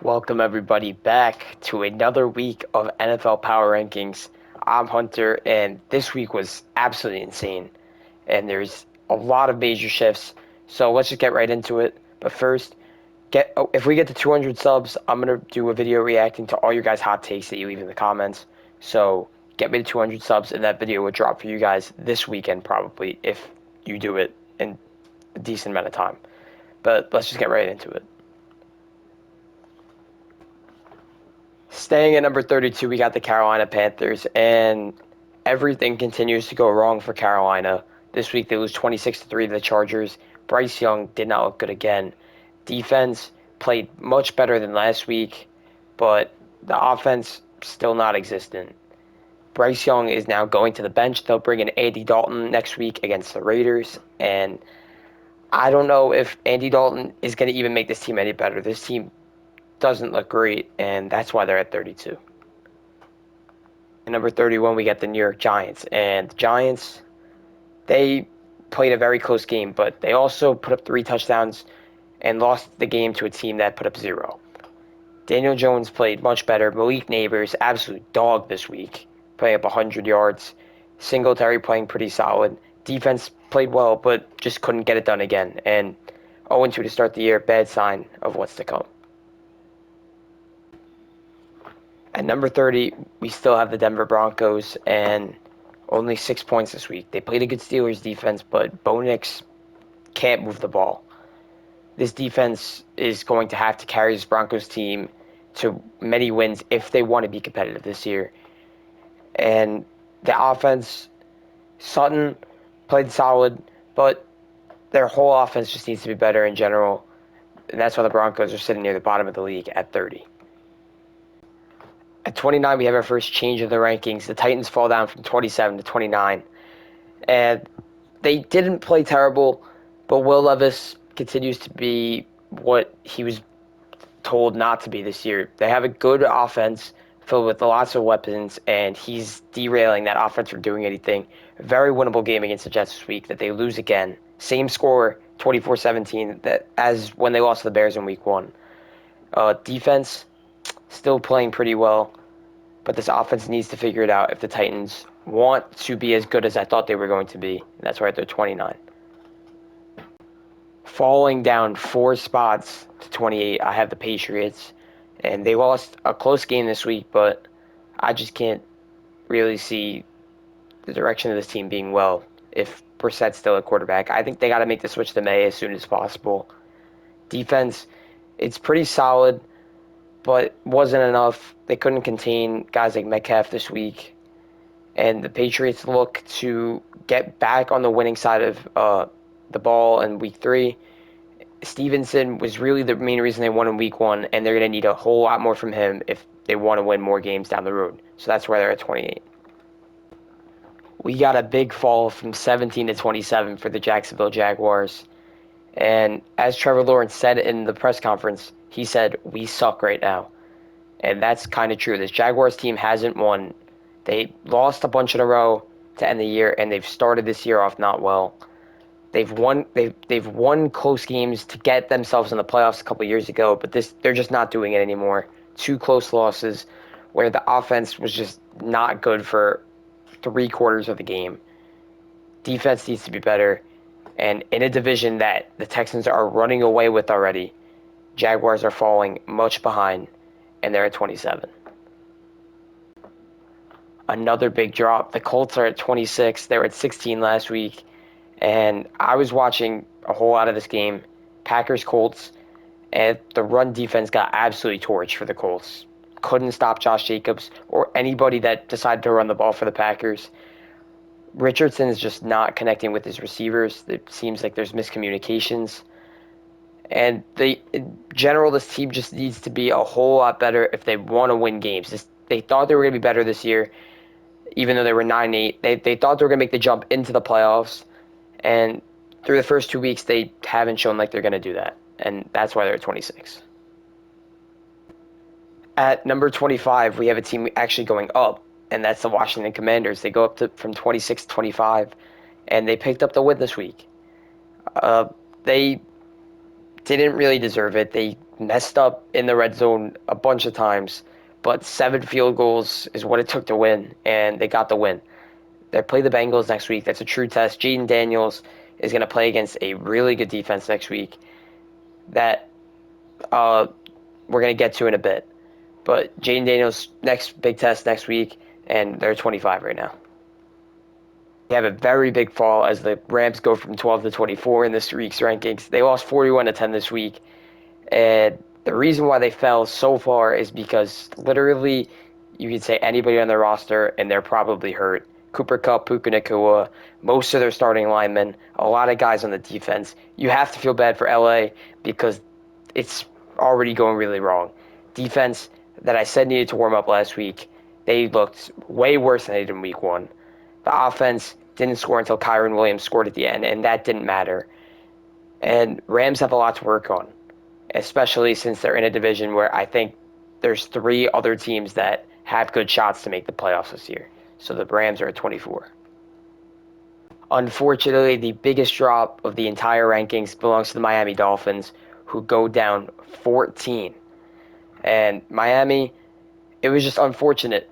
Welcome everybody back to another week of NFL Power Rankings. I'm Hunter, and this week was absolutely insane. And there's a lot of major shifts, so let's just get right into it. But first, if we get to 200 subs, I'm gonna do a video reacting to all your guys' hot takes that you leave in the comments. So get me to 200 subs, and that video will drop for you guys this weekend probably if you do it in a decent amount of time. But let's just get right into it. Staying at number 32, we got the Carolina Panthers, and everything continues to go wrong for Carolina. This week they lose 26-3 to the Chargers. Bryce Young did not look good again. Defense played much better than last week, but the offense still not existent. Bryce Young is now going to the bench. They'll bring in Andy Dalton next week against the Raiders, and I don't know if Andy Dalton is going to even make this team any better. This team doesn't look great, and that's why they're at 32. At number 31, we get the New York Giants. And the Giants, they played a very close game, but they also put up 3 touchdowns and lost the game to a team that put up 0. Daniel Jones played much better. Malik Neighbors, absolute dog this week, playing up 100 yards. Singletary playing pretty solid. Defense played well, but just couldn't get it done again. And 0-2 to start the year, bad sign of what's to come. At number 30, we still have the Denver Broncos, and only 6 points this week. They played a good Steelers defense, but Bo Nix can't move the ball. This defense is going to have to carry this Broncos team to many wins if they want to be competitive this year. And the offense, Sutton played solid, but their whole offense just needs to be better in general. And that's why the Broncos are sitting near the bottom of the league at 30. At 29, we have our first change of the rankings. The Titans fall down from 27 to 29. And they didn't play terrible, but Will Levis continues to be what he was told not to be this year. They have a good offense filled with lots of weapons, and he's derailing that offense from doing anything. A very winnable game against the Jets this week that they lose again. Same score, 24-17, as when they lost to the Bears in Week 1. Defense, still playing pretty well, but this offense needs to figure it out if the Titans want to be as good as I thought they were going to be. And that's right, they're 29. Falling down 4 spots to 28, I have the Patriots. And they lost a close game this week, but I just can't really see the direction of this team being well if Brissett's still at quarterback. I think they got to make the switch to May as soon as possible. Defense, it's pretty solid, but wasn't enough. They couldn't contain guys like Metcalf this week. And the Patriots look to get back on the winning side of the ball in Week 3. Stevenson was really the main reason they won in Week 1, and they're going to need a whole lot more from him if they want to win more games down the road. So that's why they're at 28. We got a big fall from 17 to 27 for the Jacksonville Jaguars. And as Trevor Lawrence said in the press conference, he said, "We suck right now." And that's kind of true. This Jaguars team hasn't won. They lost a bunch in a row to end the year, and they've started this year off not well. They've won close games to get themselves in the playoffs a couple years ago, but they're just not doing it anymore. 2 close losses where the offense was just not good for 3/4 of the game. Defense needs to be better. And in a division that the Texans are running away with already, Jaguars are falling much behind, and they're at 27. Another big drop. The Colts are at 26. They were at 16 last week. And I was watching a whole lot of this game, Packers-Colts, and the run defense got absolutely torched for the Colts. Couldn't stop Josh Jacobs or anybody that decided to run the ball for the Packers. Richardson is just not connecting with his receivers. It seems like there's miscommunications. And in general, this team just needs to be a whole lot better if they want to win games. They thought they were going to be better this year, even though they were 9-8. They thought they were going to make the jump into the playoffs. And through the first 2 weeks, they haven't shown like they're going to do that. And that's why they're at 26. At number 25, we have a team actually going up, and that's the Washington Commanders. They go up from 26 to 25, and they picked up the win this week. They didn't really deserve it. They messed up in the red zone a bunch of times, but 7 field goals is what it took to win, and they got the win. They play the Bengals next week. That's a true test. Jaden Daniels is going to play against a really good defense next week that we're going to get to in a bit. But Jaden Daniels' next big test next week, and they're 25 right now. They have a very big fall as the Rams go from 12 to 24 in this week's rankings. They lost 41-10 this week, and the reason why they fell so far is because literally you could say anybody on their roster, and they're probably hurt. Cooper Kupp, Puka Nacua, most of their starting linemen, a lot of guys on the defense. You have to feel bad for LA because it's already going really wrong. Defense that I said needed to warm up last week, they looked way worse than they did in week 1. The offense didn't score until Kyron Williams scored at the end, and that didn't matter. And Rams have a lot to work on, especially since they're in a division where I think there's 3 other teams that have good shots to make the playoffs this year. So the Rams are at 24. Unfortunately, the biggest drop of the entire rankings belongs to the Miami Dolphins, who go down 14. And Miami, it was just unfortunate.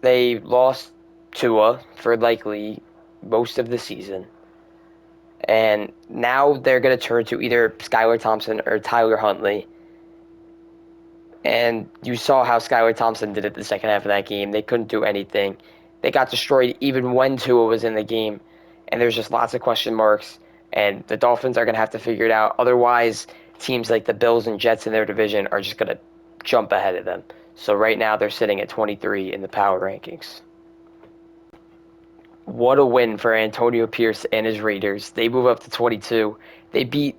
They lost Tua for likely most of the season. And now they're going to turn to either Skylar Thompson or Tyler Huntley. And you saw how Skylar Thompson did it the second half of that game. They couldn't do anything. They got destroyed even when Tua was in the game. And there's just lots of question marks. And the Dolphins are going to have to figure it out. Otherwise, teams like the Bills and Jets in their division are just going to jump ahead of them. So right now they're sitting at 23 in the power rankings. What a win for Antonio Pierce and his Raiders. They move up to 22. They beat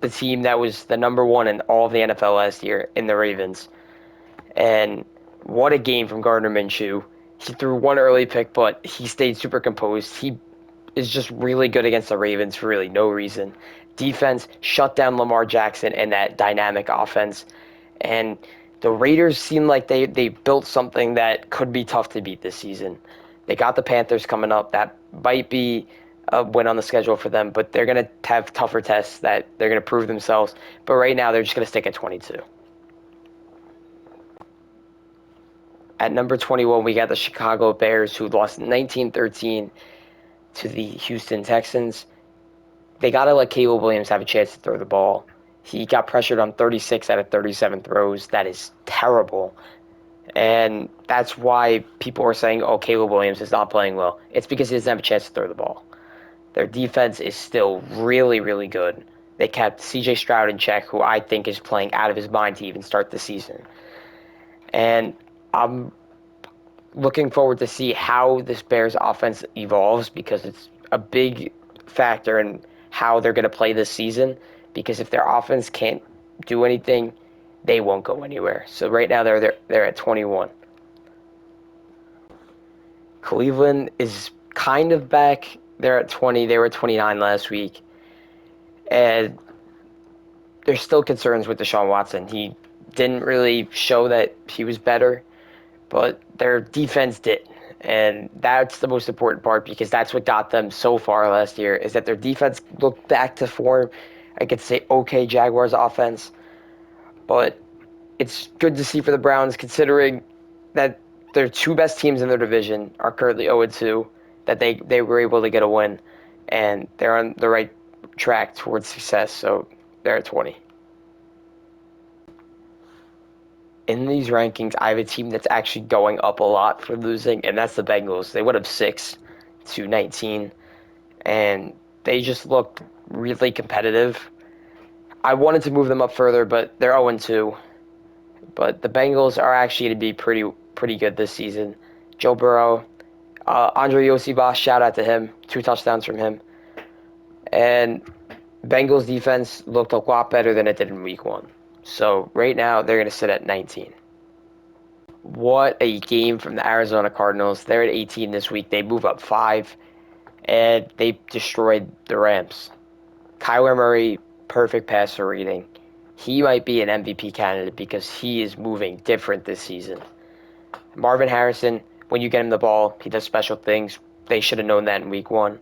the team that was the number 1 in all of the NFL last year in the Ravens. And what a game from Gardner Minshew. He threw 1 early pick, but he stayed super composed. He is just really good against the Ravens for really no reason. Defense shut down Lamar Jackson and that dynamic offense. And the Raiders seem like they built something that could be tough to beat this season. They got the Panthers coming up. That might be a win on the schedule for them, but they're going to have tougher tests that they're going to prove themselves. But right now, they're just going to stick at 22. At number 21, we got the Chicago Bears, who lost 19-13 to the Houston Texans. They got to let Caleb Williams have a chance to throw the ball. He got pressured on 36 out of 37 throws. That is terrible. And that's why people are saying, oh, Caleb Williams is not playing well. It's because he doesn't have a chance to throw the ball. Their defense is still really, really good. They kept C.J. Stroud in check, who I think is playing out of his mind to even start the season. And I'm looking forward to see how this Bears offense evolves because it's a big factor in how they're going to play this season. Because if their offense can't do anything, they won't go anywhere. So right now they're at 21. Cleveland is kind of back. They're at 20. They were at 29 last week. And there's still concerns with Deshaun Watson. He didn't really show that he was better, but their defense did. And that's the most important part because that's what got them so far last year is that their defense looked back to form. I could say okay Jaguars offense, but it's good to see for the Browns considering that their 2 best teams in their division are currently 0-2, that they were able to get a win, and they're on the right track towards success, so they're at 20. In these rankings, I have a team that's actually going up a lot for losing, and that's the Bengals. They went up 6-19, and they just looked really competitive. I wanted to move them up further, but they're 0-2. But the Bengals are actually going to be pretty good this season. Joe Burrow, Andre Yosibas, shout out to him. 2 touchdowns from him. And Bengals defense looked a lot better than it did in week 1. So right now, they're going to sit at 19. What a game from the Arizona Cardinals. They're at 18 this week. They move up 5, and they destroyed the Rams. Kyler Murray, perfect passer rating. He might be an MVP candidate because he is moving different this season. Marvin Harrison, when you get him the ball, he does special things. They should have known that in week 1.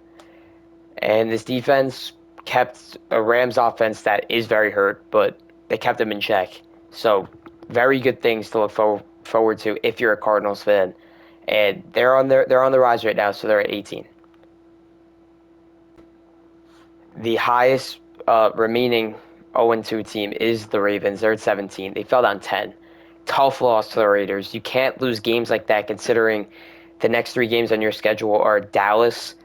And this defense kept a Rams offense that is very hurt, but they kept them in check. So very good things to look forward to if you're a Cardinals fan. And they're on the rise right now, so they're at 18. The highest remaining 0-2 team is the Ravens. They're at 17. They fell down 10. Tough loss to the Raiders. You can't lose games like that considering the next 3 games on your schedule are Dallas,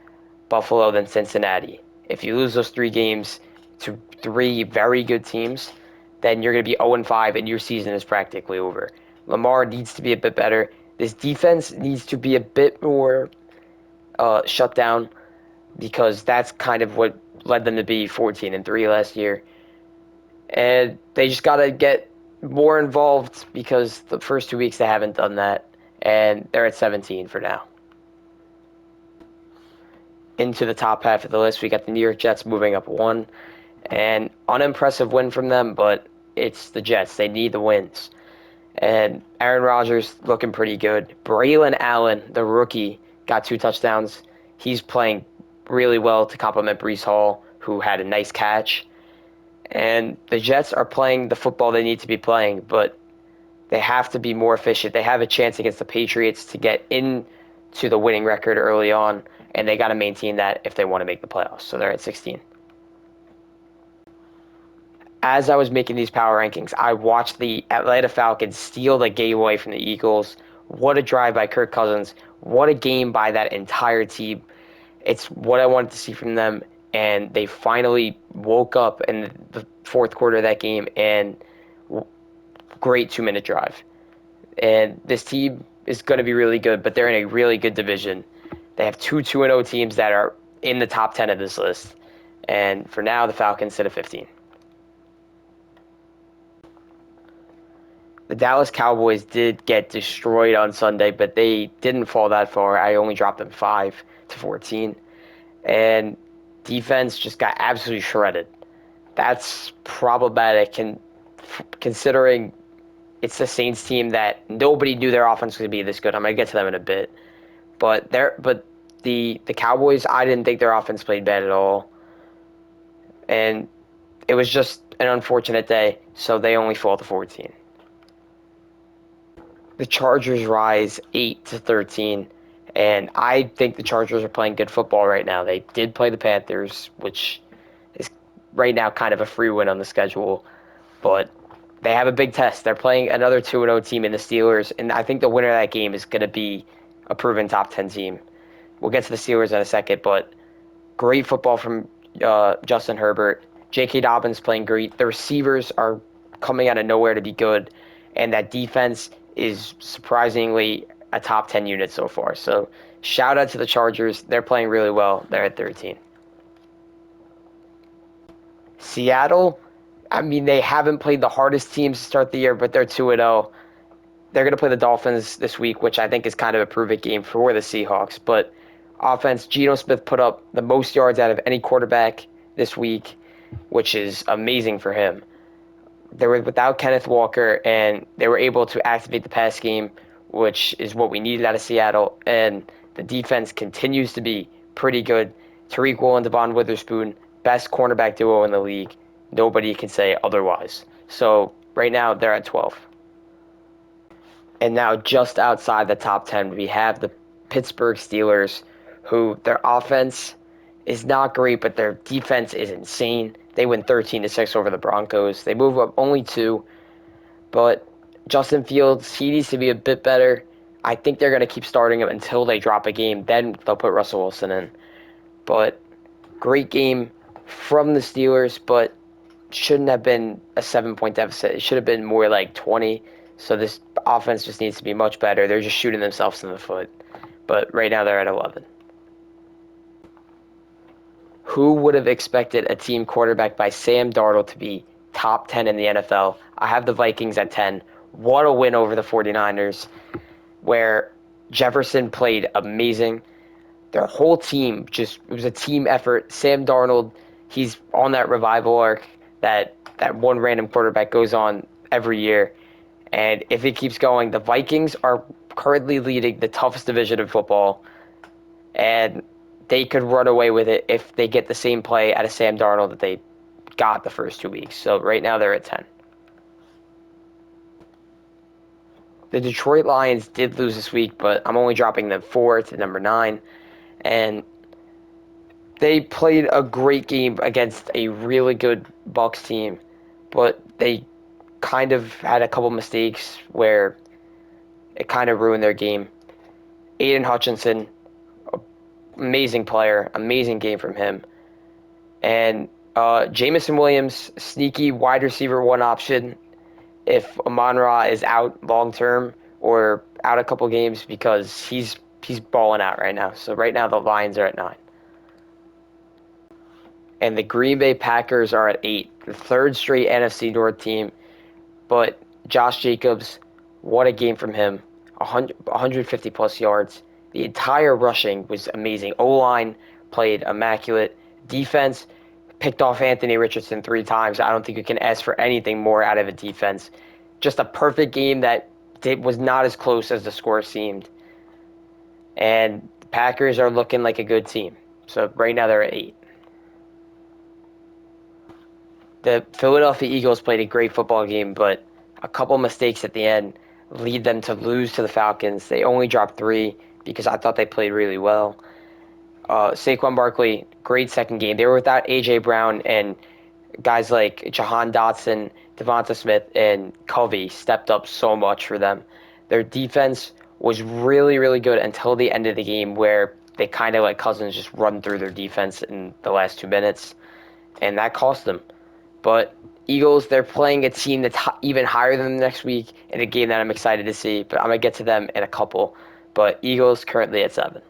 Buffalo, then Cincinnati. If you lose those 3 games to 3 very good teams, then you're going to be 0-5 and your season is practically over. Lamar needs to be a bit better. This defense needs to be a bit more shut down because that's kind of what led them to be 14-3 last year. And they just got to get more involved because the first 2 weeks they haven't done that. And they're at 17 for now. Into the top half of the list, we got the New York Jets moving up 1. An unimpressive win from them, but it's the Jets. They need the wins. And Aaron Rodgers looking pretty good. Braylon Allen, the rookie, got 2 touchdowns. He's playing really well to complement Breece Hall, who had a nice catch. And the Jets are playing the football they need to be playing, but they have to be more efficient. They have a chance against the Patriots to get into the winning record early on, and they got to maintain that if they want to make the playoffs. So they're at 16. As I was making these power rankings, I watched the Atlanta Falcons steal the game away from the Eagles. What a drive by Kirk Cousins. What a game by that entire team. It's what I wanted to see from them, and they finally woke up in the fourth quarter of that game, and great 2-minute drive. And this team is going to be really good, but they're in a really good division. They have 2 2-0 teams that are in the top 10 of this list. And for now, the Falcons sit at 15. The Dallas Cowboys did get destroyed on Sunday, but they didn't fall that far. I only dropped them 5-14. And defense just got absolutely shredded. That's problematic considering it's the Saints team that nobody knew their offense was going to be this good. I'm going to get to them in a bit. But the Cowboys, I didn't think their offense played bad at all. And it was just an unfortunate day, so they only fall to 14. The Chargers rise 8-13, and I think the Chargers are playing good football right now. They did play the Panthers, which is right now kind of a free win on the schedule, but they have a big test. They're playing another 2-0 team in the Steelers, and I think the winner of that game is going to be a proven top 10 team. We'll get to the Steelers in a second, but great football from Justin Herbert. J.K. Dobbins playing great. The receivers are coming out of nowhere to be good, and that defense is surprisingly a top 10 unit so far. So shout out to the Chargers. They're playing really well. They're at 13. Seattle, I mean, they haven't played the hardest teams to start the year, but they're 2-0. They're going to play the Dolphins this week, which I think is kind of a prove-it game for the Seahawks. But offense, Geno Smith put up the most yards out of any quarterback this week, which is amazing for him. They were without Kenneth Walker, and they were able to activate the pass game, which is what we needed out of Seattle. And the defense continues to be pretty good. Tariq Woolen and Devon Witherspoon, best cornerback duo in the league. Nobody can say otherwise. So right now, they're at 12. And now just outside the top 10, we have the Pittsburgh Steelers, who their offense is not great, but their defense is insane. They win 13-6 over the Broncos. They move up only 2, but Justin Fields, he needs to be a bit better. I think they're going to keep starting him until they drop a game. Then they'll put Russell Wilson in. But great game from the Steelers, but shouldn't have been a 7-point deficit. It should have been more like 20. So this offense just needs to be much better. They're just shooting themselves in the foot. But right now they're at 11. Who would have expected a team quarterbacked by Sam Darnold to be top 10 in the NFL? I have the Vikings at 10. What a win over the 49ers, where Jefferson played amazing. Their whole team it was a team effort. Sam Darnold, he's on that revival arc that one random quarterback goes on every year. And if it keeps going, the Vikings are currently leading the toughest division of football. And they could run away with it if they get the same play out of Sam Darnold that they got the first 2 weeks. So right now they're at 10. The Detroit Lions did lose this week, but I'm only dropping them 4 to number 9. And they played a great game against a really good Bucs team, but they kind of had a couple mistakes where it kind of ruined their game. Aiden Hutchinson, amazing player, amazing game from him. And Jamison Williams, sneaky wide receiver 1 option if Amon-Ra is out long term or out a couple games, because he's balling out right now. So right now the Lions are at 9. And the Green Bay Packers are at 8. The third straight NFC North team. But Josh Jacobs, what a game from him. 150 plus yards. The entire rushing was amazing. O-line played immaculate. Defense picked off Anthony Richardson 3 times. I don't think you can ask for anything more out of a defense. Just a perfect game that was not as close as the score seemed. And the Packers are looking like a good team. So right now they're at 8. The Philadelphia Eagles played a great football game, but a couple mistakes at the end lead them to lose to the Falcons. They only dropped 3 because I thought they played really well. Saquon Barkley, great second game. They were without A.J. Brown, and guys like Jahan Dotson, Devonta Smith, and Covey stepped up so much for them. Their defense was really, really good until the end of the game, where they kind of let Cousins just run through their defense in the last 2 minutes, and that cost them. But Eagles, they're playing a team that's even higher than them next week in a game that I'm excited to see. But I'm going to get to them in a couple. But Eagles currently at 7.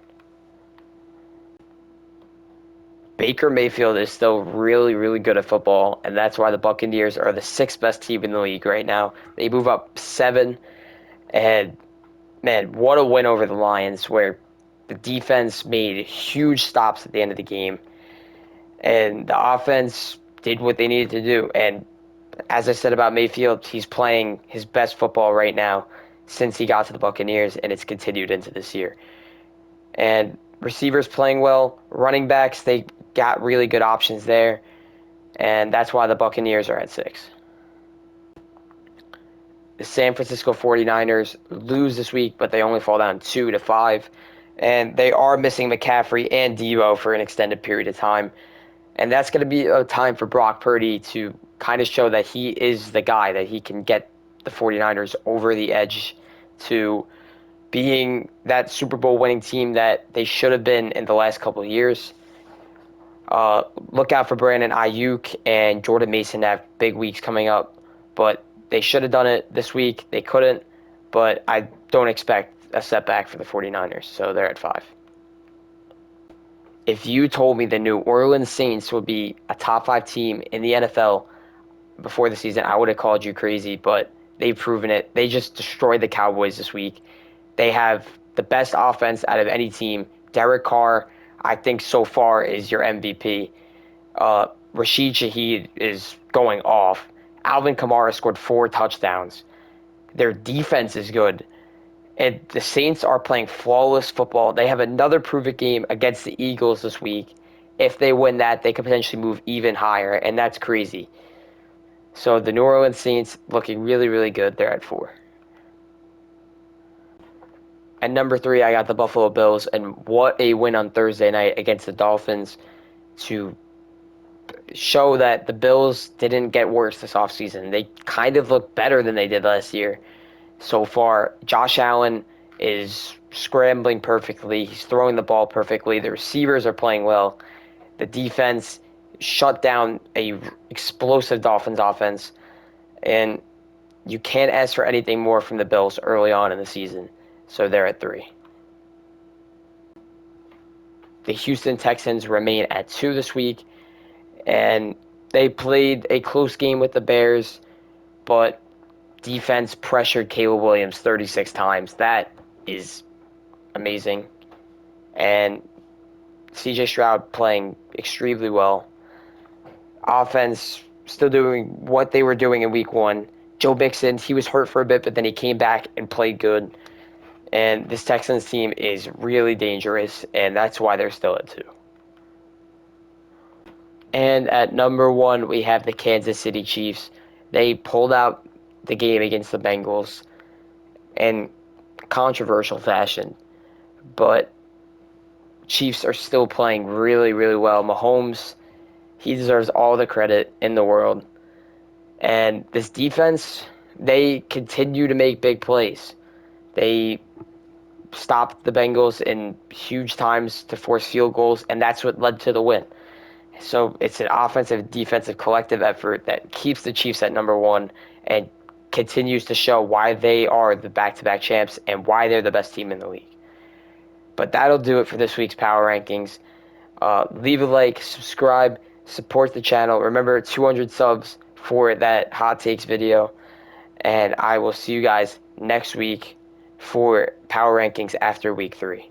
Baker Mayfield is still really, really good at football, and that's why the Buccaneers are the 6th best team in the league right now. They move up 7, and, man, what a win over the Lions, where the defense made huge stops at the end of the game, and the offense did what they needed to do. And as I said about Mayfield, he's playing his best football right now since he got to the Buccaneers, and it's continued into this year. And receivers playing well, running backs, they got really good options there, and that's why the Buccaneers are at 6. The San Francisco 49ers lose this week, but they only fall down 2 to 5, and they are missing McCaffrey and Deebo for an extended period of time. And that's going to be a time for Brock Purdy to kind of show that he is the guy, that he can get the 49ers over the edge to being that Super Bowl winning team that they should have been in the last couple of years. Look out for Brandon Ayuk and Jordan Mason to have big weeks coming up, but they should have done it this week. They couldn't, but I don't expect a setback for the 49ers, so they're at 5. If you told me the New Orleans Saints would be a top 5 team in the NFL before the season, I would have called you crazy, but they've proven it. They just destroyed the Cowboys this week. They have the best offense out of any team. Derek Carr, I think so far, is your MVP. Rashid Shaheed is going off. Alvin Kamara scored 4 touchdowns. Their defense is good. And the Saints are playing flawless football. They have another prove-it game against the Eagles this week. If they win that, they could potentially move even higher, and that's crazy. So the New Orleans Saints looking really, really good. They're at 4. At number 3, I got the Buffalo Bills, and what a win on Thursday night against the Dolphins to show that the Bills didn't get worse this offseason. They kind of look better than they did last year. So far, Josh Allen is scrambling perfectly. He's throwing the ball perfectly. The receivers are playing well. The defense shut down a explosive Dolphins offense. And you can't ask for anything more from the Bills early on in the season. So they're at 3. The Houston Texans remain at 2 this week. And they played a close game with the Bears, but defense pressured Caleb Williams 36 times. That is amazing. And CJ Stroud playing extremely well. Offense still doing what they were doing in week 1. Joe Mixon, he was hurt for a bit, but then he came back and played good. And this Texans team is really dangerous, and that's why they're still at 2. And at number 1, we have the Kansas City Chiefs. They pulled out the game against the Bengals in controversial fashion, but Chiefs are still playing really, really well. Mahomes, he deserves all the credit in the world. And this defense, they continue to make big plays. They stopped the Bengals in huge times to force field goals, and that's what led to the win. So it's an offensive, defensive, collective effort that keeps the Chiefs at number 1 and continues to show why they are the back-to-back champs and why they're the best team in the league. But that'll do it for this week's Power Rankings. Leave a like, subscribe, support the channel. Remember, 200 subs for that Hot Takes video. And I will see you guys next week for Power Rankings after Week 3.